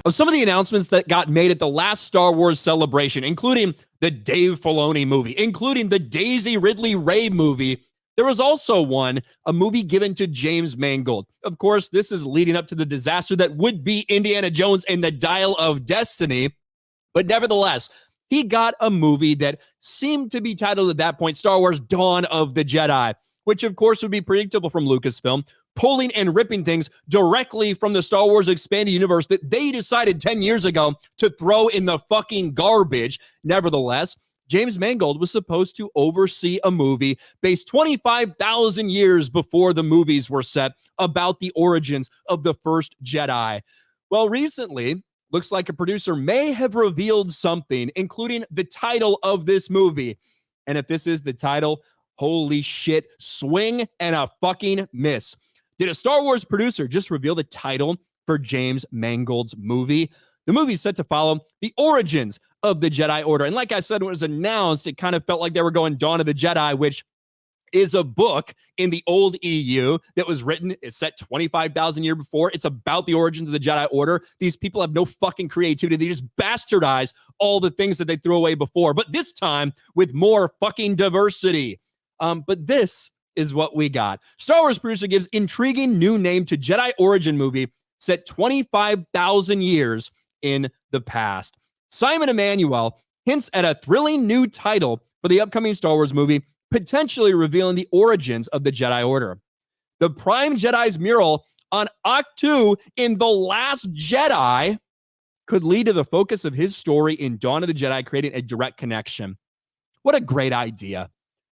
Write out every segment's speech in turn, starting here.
of some of the announcements that got made at the last Star Wars celebration, including the Dave Filoni movie, including the Daisy Ridley Ray movie, there was also a movie given to James Mangold. Of course, this is leading up to the disaster that would be Indiana Jones and the Dial of Destiny. But nevertheless, he got a movie that seemed to be titled at that point Star Wars Dawn of the Jedi, which of course would be predictable from Lucasfilm, pulling and ripping things directly from the Star Wars expanded universe that they decided 10 years ago to throw in the fucking garbage. Nevertheless, James Mangold was supposed to oversee a movie based 25,000 years before the movies were set about the origins of the first Jedi. Well, recently, looks like a producer may have revealed something, including the title of this movie. And if this is the title, holy shit, swing and a fucking miss. Did a Star Wars producer just reveal the title for James Mangold's movie? The movie is set to follow the origins of the Jedi Order. And like I said, when it was announced, it kind of felt like they were going Dawn of the Jedi, which is a book in the old EU that was written, it's set 25,000 years before. It's about the origins of the Jedi Order. These people have no fucking creativity. They just bastardize all the things that they threw away before, but this time with more fucking diversity. But this is what we got. Star Wars producer gives intriguing new name to Jedi origin movie set 25,000 years in the past. Simon Emanuel hints at a thrilling new title for the upcoming Star Wars movie, potentially revealing the origins of the Jedi Order. The Prime Jedi's mural on Ahch-To in The Last Jedi could lead to the focus of his story in Dawn of the Jedi, creating a direct connection. What a great idea.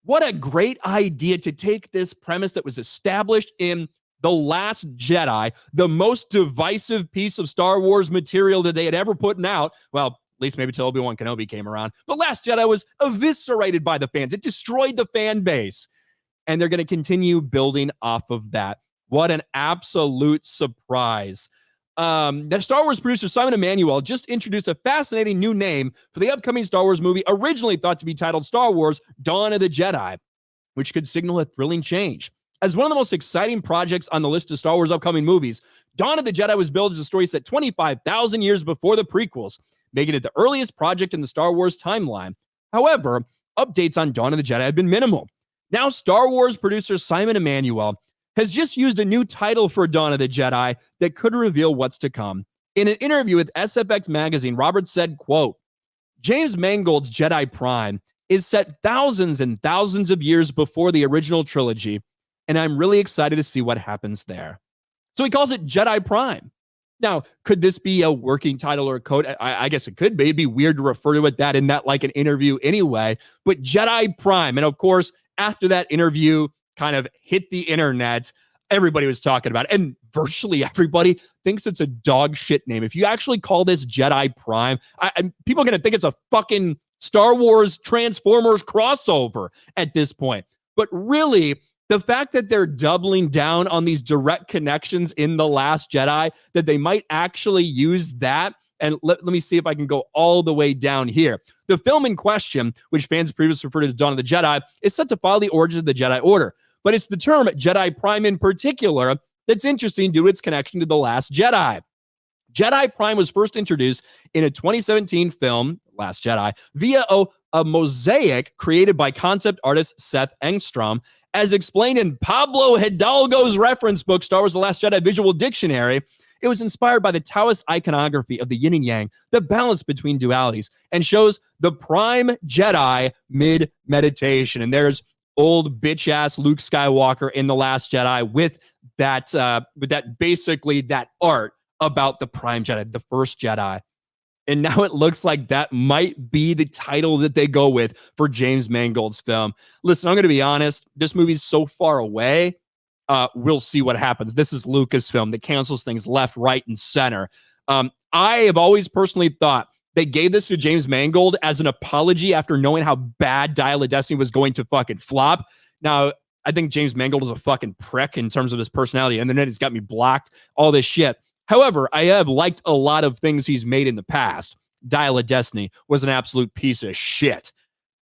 What a great idea to take this premise that was established in The Last Jedi, the most divisive piece of Star Wars material that they had ever put out. Well, at least maybe till Obi-Wan Kenobi came around. But Last Jedi was eviscerated by the fans. It destroyed the fan base. And they're going to continue building off of that. What an absolute surprise. The Star Wars producer Simon Emanuel just introduced a fascinating new name for the upcoming Star Wars movie, originally thought to be titled Star Wars Dawn of the Jedi, which could signal a thrilling change. As one of the most exciting projects on the list of Star Wars upcoming movies, Dawn of the Jedi was billed as a story set 25,000 years before the prequels, making it the earliest project in the Star Wars timeline. However, updates on Dawn of the Jedi have been minimal. Now, Star Wars producer Simon Emanuel has just used a new title for Dawn of the Jedi that could reveal what's to come. In an interview with SFX magazine, Roberts said, quote, James Mangold's Jedi Prime is set thousands and thousands of years before the original trilogy, and I'm really excited to see what happens there. So he calls it Jedi Prime. Now, could this be a working title or a code? I guess it could be. It'd be weird to refer to it that in that like an interview anyway, but Jedi Prime. And of course, after that interview kind of hit the internet, everybody was talking about it. And virtually everybody thinks it's a dog shit name. If you actually call this Jedi Prime, people are going to think it's a fucking Star Wars Transformers crossover at this point. But really, the fact that they're doubling down on these direct connections in The Last Jedi, that they might actually use that. And let me see if I can go all the way down here. The film in question, which fans previously referred to as Dawn of the Jedi, is set to follow the origins of the Jedi Order. But it's the term Jedi Prime in particular that's interesting due to its connection to The Last Jedi. Jedi Prime was first introduced in a 2017 film, Last Jedi, via a mosaic created by concept artist Seth Engstrom, as explained in Pablo Hidalgo's reference book, Star Wars The Last Jedi Visual Dictionary. It was inspired by the Taoist iconography of the yin and yang, the balance between dualities, and shows the Prime Jedi mid-meditation. And there's old bitch-ass Luke Skywalker in The Last Jedi with that basically that art about the Prime Jedi, the first Jedi. And now it looks like that might be the title that they go with for James Mangold's film. Listen, I'm going to be honest. This movie's so far away. We'll see what happens. This is Lucasfilm that cancels things left, right, and center. I have always personally thought they gave this to James Mangold as an apology after knowing how bad Dial of Destiny was going to fucking flop. Now, I think James Mangold is a fucking prick in terms of his personality. And the internet has got me blocked, all this shit. However, I have liked a lot of things he's made in the past. Dial of Destiny was an absolute piece of shit.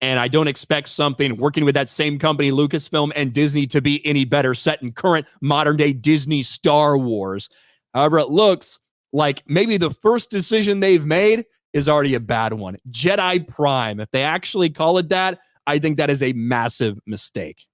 And I don't expect something working with that same company, Lucasfilm and Disney, to be any better set in current modern day Disney Star Wars. However, it looks like maybe the first decision they've made is already a bad one. Jedi Prime, if they actually call it that, I think that is a massive mistake.